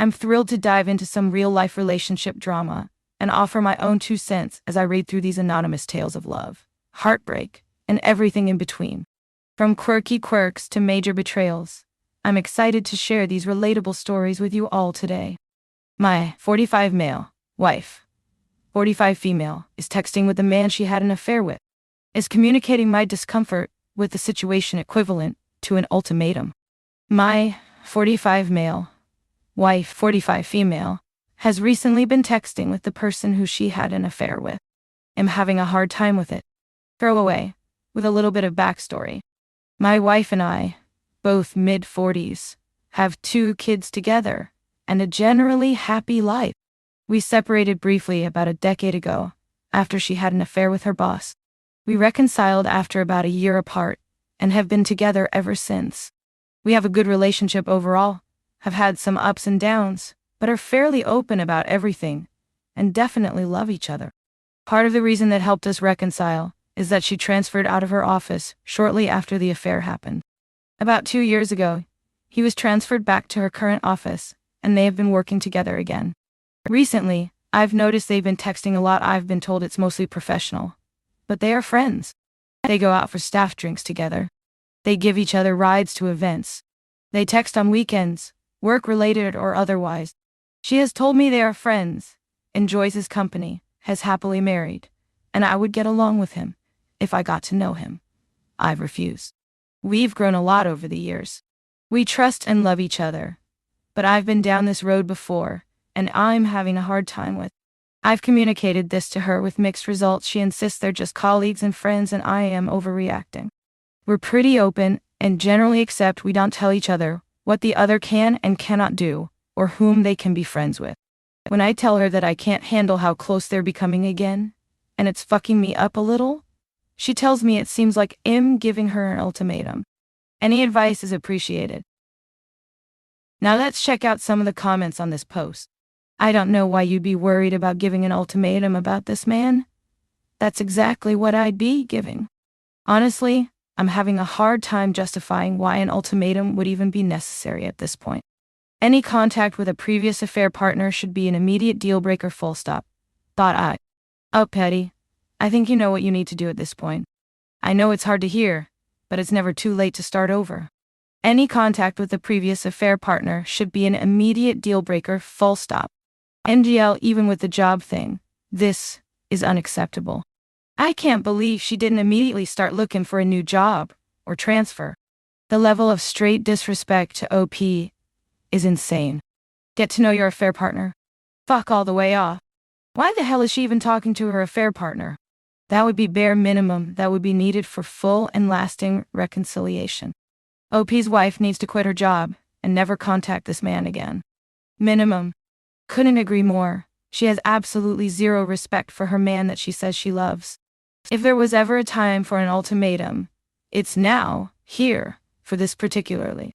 I'm thrilled to dive into some real-life relationship drama and offer my own 2 cents as I read through these anonymous tales of love, heartbreak, and everything in between. From quirky quirks to major betrayals, I'm excited to share these relatable stories with you all today. My 45 male wife, 45 female, is texting with the man she had an affair with, is communicating my discomfort with the situation equivalent to an ultimatum. My 45 male wife, 45 female, has recently been texting with the person who she had an affair with. I'm having a hard time with it. Throw away, with a little bit of backstory. My wife and I, both mid-40s, have 2 kids together and a generally happy life. We separated briefly about a decade ago after she had an affair with her boss. We reconciled after about a year apart and have been together ever since. We have a good relationship overall, have had some ups and downs, but are fairly open about everything and definitely love each other. Part of the reason that helped us reconcile is that she transferred out of her office shortly after the affair happened. About 2 years ago, he was transferred back to her current office, and they have been working together again. Recently, I've noticed they've been texting a lot. I've been told it's mostly professional, but they are friends. They go out for staff drinks together. They give each other rides to events. They text on weekends, work-related or otherwise. She has told me they are friends, enjoys his company, has happily married, and I would get along with him if I got to know him. I've refused. We've grown a lot over the years. We trust and love each other, but I've been down this road before, and I'm having a hard time with. I've communicated this to her with mixed results. She insists they're just colleagues and friends and I am overreacting. We're pretty open and generally accept we don't tell each other what the other can and cannot do, or whom they can be friends with. When I tell her that I can't handle how close they're becoming again, and it's fucking me up a little, she tells me it seems like I'm giving her an ultimatum. Any advice is appreciated. Now let's check out some of the comments on this post. I don't know why you'd be worried about giving an ultimatum about this man. That's exactly what I'd be giving. Honestly, I'm having a hard time justifying why an ultimatum would even be necessary at this point. Any contact with a previous affair partner should be an immediate deal breaker, full stop. Thought I. Oh, Petty. I think you know what you need to do at this point. I know it's hard to hear, but it's never too late to start over. Any contact with a previous affair partner should be an immediate deal breaker, full stop. NGL, even with the job thing. This is unacceptable. I can't believe she didn't immediately start looking for a new job or transfer. The level of straight disrespect to OP is insane. Get to know your affair partner. Fuck all the way off. Why the hell is she even talking to her affair partner? That would be bare minimum that would be needed for full and lasting reconciliation. OP's wife needs to quit her job and never contact this man again. Minimum. Couldn't agree more. She has absolutely zero respect for her man that she says she loves. If there was ever a time for an ultimatum, it's now, here, for this particularly.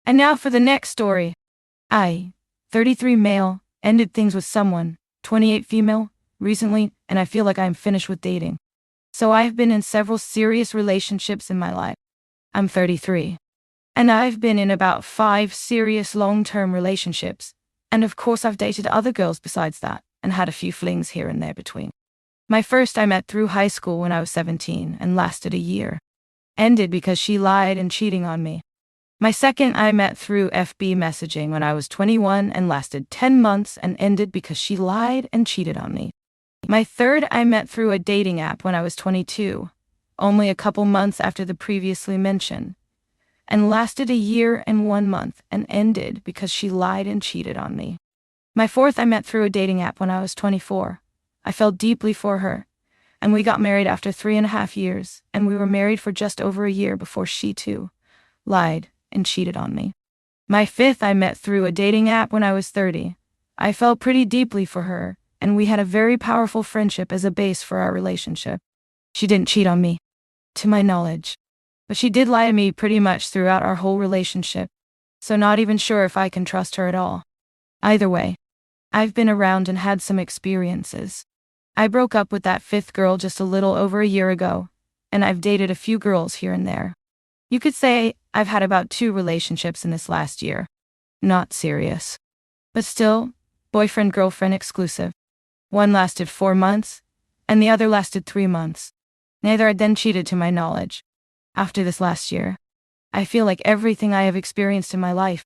And now for the next story. I, 33 male, ended things with someone, 28 female, recently, and I feel like I am finished with dating. So I have been in several serious relationships in my life. I'm 33. And I've been in about 5 serious long-term relationships. And of course I've dated other girls besides that, and had a few flings here and there between. My first I met through high school when I was 17 and lasted a year. Ended because she lied and cheating on me. My second I met through FB messaging when I was 21 and lasted 10 months and ended because she lied and cheated on me. My third I met through a dating app when I was 22, only a couple months after the previously mentioned, and lasted a year and 1 month and ended because she lied and cheated on me. My fourth I met through a dating app when I was 24. I fell deeply for her, and we got married after 3.5 years, and we were married for just over a year before she too lied and cheated on me. My fifth I met through a dating app when I was 30. I fell pretty deeply for her, and we had a very powerful friendship as a base for our relationship. She didn't cheat on me, to my knowledge, but she did lie to me pretty much throughout our whole relationship, so not even sure if I can trust her at all. Either way, I've been around and had some experiences. I broke up with that fifth girl just a little over a year ago, and I've dated a few girls here and there. You could say I've had about 2 relationships in this last year. Not serious. But still, boyfriend-girlfriend exclusive. One lasted 4 months, and the other lasted 3 months. Neither had then cheated to my knowledge. After this last year, I feel like everything I have experienced in my life,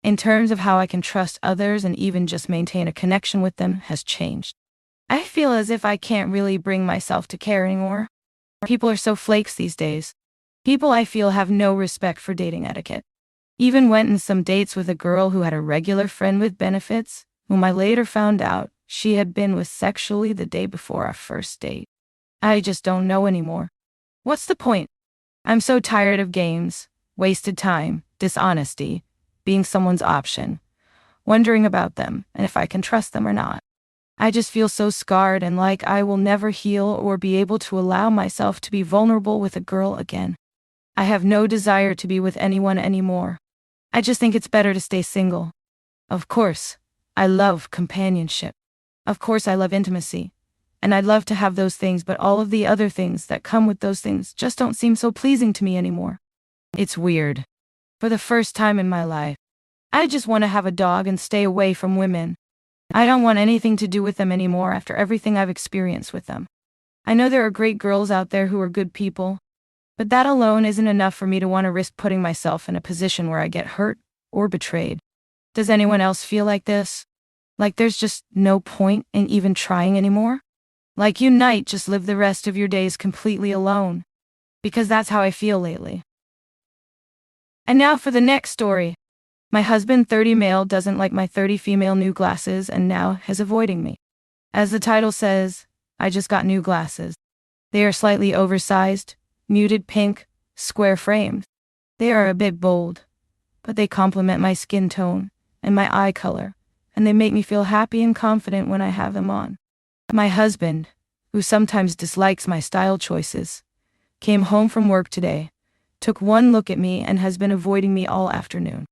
in terms of how I can trust others and even just maintain a connection with them, has changed. I feel as if I can't really bring myself to care anymore. People are so flakes these days. People I feel have no respect for dating etiquette. Even went on some dates with a girl who had a regular friend with benefits, whom I later found out she had been with sexually the day before our first date. I just don't know anymore. What's the point? I'm so tired of games, wasted time, dishonesty, being someone's option, wondering about them and if I can trust them or not. I just feel so scarred and like I will never heal or be able to allow myself to be vulnerable with a girl again. I have no desire to be with anyone anymore. I just think it's better to stay single. Of course, I love companionship. Of course, I love intimacy. And I'd love to have those things, but all of the other things that come with those things just don't seem so pleasing to me anymore. It's weird. For the first time in my life, I just want to have a dog and stay away from women. I don't want anything to do with them anymore after everything I've experienced with them. I know there are great girls out there who are good people, but that alone isn't enough for me to want to risk putting myself in a position where I get hurt or betrayed. Does anyone else feel like this? Like there's just no point in even trying anymore? Like you might just live the rest of your days completely alone? Because that's how I feel lately. And now for the next story. My husband, 30 male, doesn't like my 30 female new glasses and now is avoiding me. As the title says, I just got new glasses. They are slightly oversized, muted pink, square frames. They are a bit bold, but they complement my skin tone and my eye color, and they make me feel happy and confident when I have them on. My husband, who sometimes dislikes my style choices, came home from work today, took one look at me and has been avoiding me all afternoon.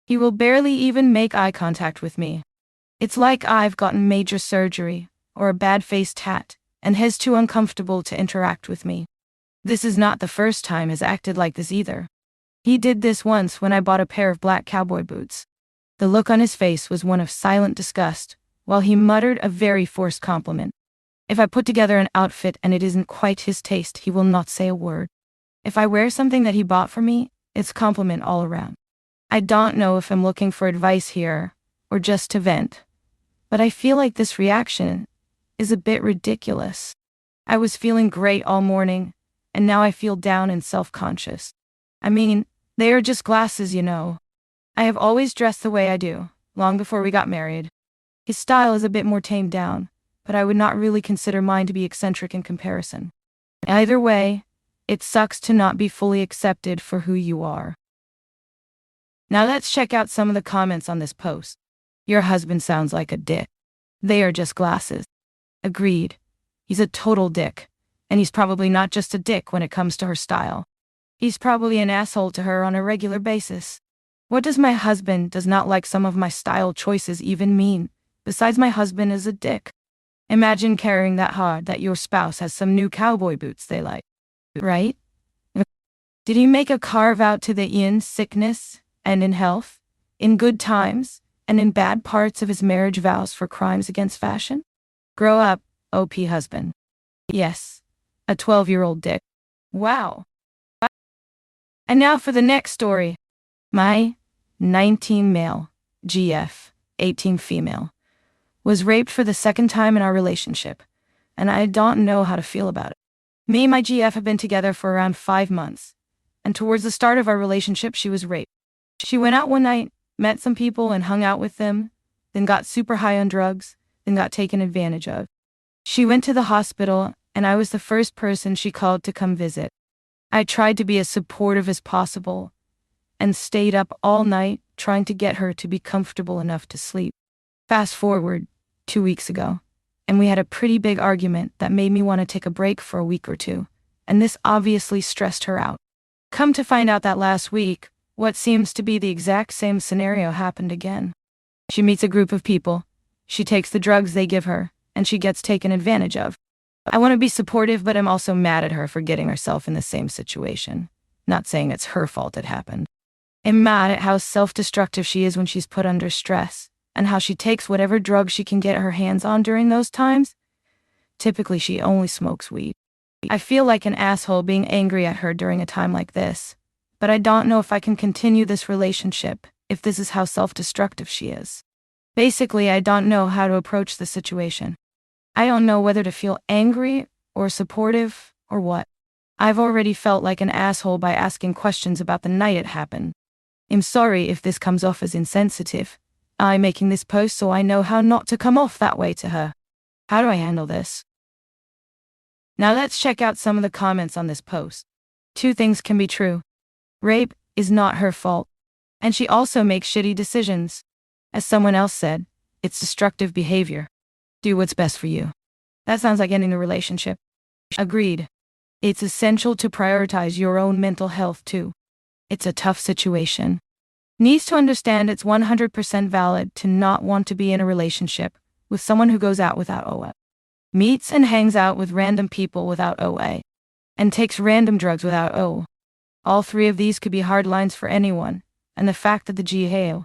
He will barely even make eye contact with me. It's like I've gotten major surgery or a bad-faced tat and he's too uncomfortable to interact with me. This is not the first time he's acted like this either. He did this once when I bought a pair of black cowboy boots. The look on his face was one of silent disgust, while he muttered a very forced compliment. If I put together an outfit and it isn't quite his taste, he will not say a word. If I wear something that he bought for me, it's compliment all around. I don't know if I'm looking for advice here, or just to vent, but I feel like this reaction is a bit ridiculous. I was feeling great all morning, and now I feel down and self-conscious. I mean, they are just glasses, you know. I have always dressed the way I do, long before we got married. His style is a bit more tamed down, but I would not really consider mine to be eccentric in comparison. Either way, it sucks to not be fully accepted for who you are. Now let's check out some of the comments on this post. Your husband sounds like a dick. They are just glasses. Agreed. He's a total dick. And he's probably not just a dick when it comes to her style. He's probably an asshole to her on a regular basis. What does my husband does not like some of my style choices even mean, besides my husband is a dick? Imagine caring that hard that your spouse has some new cowboy boots they like. Right? Did he make a carve out to the in sickness and in health, in good times, and in bad parts of his marriage vows for crimes against fashion? Grow up, OP husband. Yes, a 12-year-old dick. Wow. And now for the next story. My 19 male, GF, 18 female, was raped for the second time in our relationship, and I don't know how to feel about it. Me and my GF have been together for around 5 months, and towards the start of our relationship, she was raped. She went out one night, met some people and hung out with them, then got super high on drugs, then got taken advantage of. She went to the hospital, and I was the first person she called to come visit. I tried to be as supportive as possible, and stayed up all night trying to get her to be comfortable enough to sleep. Fast forward 2 weeks ago, and we had a pretty big argument that made me want to take a break for a week or two, and this obviously stressed her out. Come to find out that last week, what seems to be the exact same scenario happened again. She meets a group of people, she takes the drugs they give her, and she gets taken advantage of. I want to be supportive, but I'm also mad at her for getting herself in the same situation. Not saying it's her fault it happened. I'm mad at how self-destructive she is when she's put under stress, and how she takes whatever drug she can get her hands on during those times. Typically, she only smokes weed. I feel like an asshole being angry at her during a time like this, but I don't know if I can continue this relationship if this is how self-destructive she is. Basically, I don't know how to approach the situation. I don't know whether to feel angry or supportive or what. I've already felt like an asshole by asking questions about the night it happened. I'm sorry if this comes off as insensitive. I'm making this post so I know how not to come off that way to her. How do I handle this? Now let's check out some of the comments on this post. 2 things can be true. Rape is not her fault, and she also makes shitty decisions. As someone else said, it's destructive behavior. Do what's best for you. That sounds like ending a relationship. Agreed. It's essential to prioritize your own mental health too. It's a tough situation. Needs to understand it's 100% valid to not want to be in a relationship with someone who goes out without OA, meets and hangs out with random people without OA, and takes random drugs without O. All 3 of these could be hard lines for anyone, and the fact that the GHAO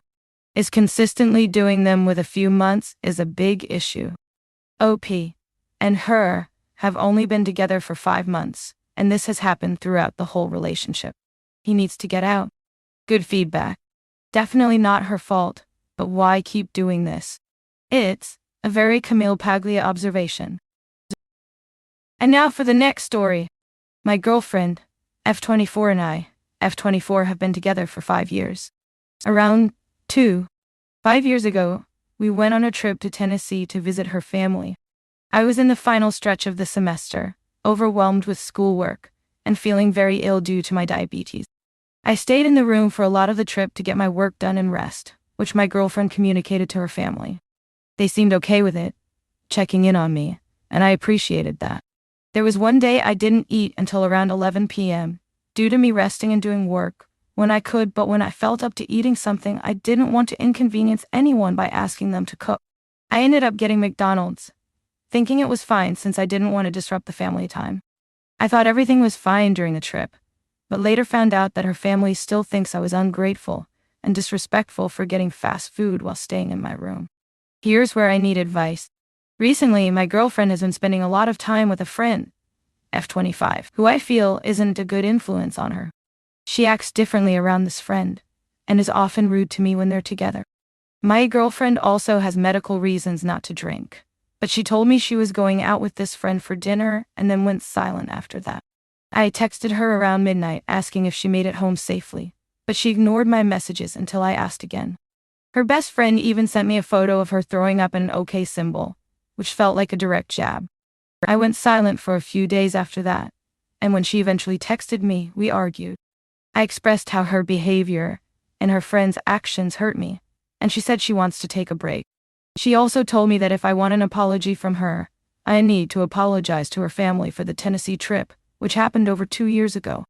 is consistently doing them with a few months is a big issue. OP and her have only been together for 5 months, and this has happened throughout the whole relationship. He needs to get out. Good feedback. Definitely not her fault, but why keep doing this? It's a very Camille Paglia observation. And now for the next story. My girlfriend, F24, and I, F24, have been together for 5 years. Around 5 years ago, we went on a trip to Tennessee to visit her family. I was in the final stretch of the semester, overwhelmed with schoolwork, and feeling very ill due to my diabetes. I stayed in the room for a lot of the trip to get my work done and rest, which my girlfriend communicated to her family. They seemed okay with it, checking in on me, and I appreciated that. There was one day I didn't eat until around 11 p.m., due to me resting and doing work when I could, but when I felt up to eating something, I didn't want to inconvenience anyone by asking them to cook. I ended up getting McDonald's, thinking it was fine since I didn't want to disrupt the family time. I thought everything was fine during the trip, but later found out that her family still thinks I was ungrateful and disrespectful for getting fast food while staying in my room. Here's where I need advice. Recently, my girlfriend has been spending a lot of time with a friend, F25, who I feel isn't a good influence on her. She acts differently around this friend, and is often rude to me when they're together. My girlfriend also has medical reasons not to drink, but she told me she was going out with this friend for dinner and then went silent after that. I texted her around midnight asking if she made it home safely, but she ignored my messages until I asked again. Her best friend even sent me a photo of her throwing up an OK symbol, which felt like a direct jab. I went silent for a few days after that, and when she eventually texted me, we argued. I expressed how her behavior and her friend's actions hurt me, and she said she wants to take a break. She also told me that if I want an apology from her, I need to apologize to her family for the Tennessee trip, which happened over 2 years ago.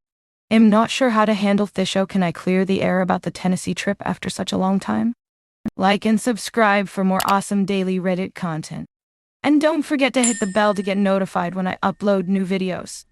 I'm not sure how to handle this. Can I clear the air about the Tennessee trip after such a long time? Like and subscribe for more awesome daily Reddit content. And don't forget to hit the bell to get notified when I upload new videos.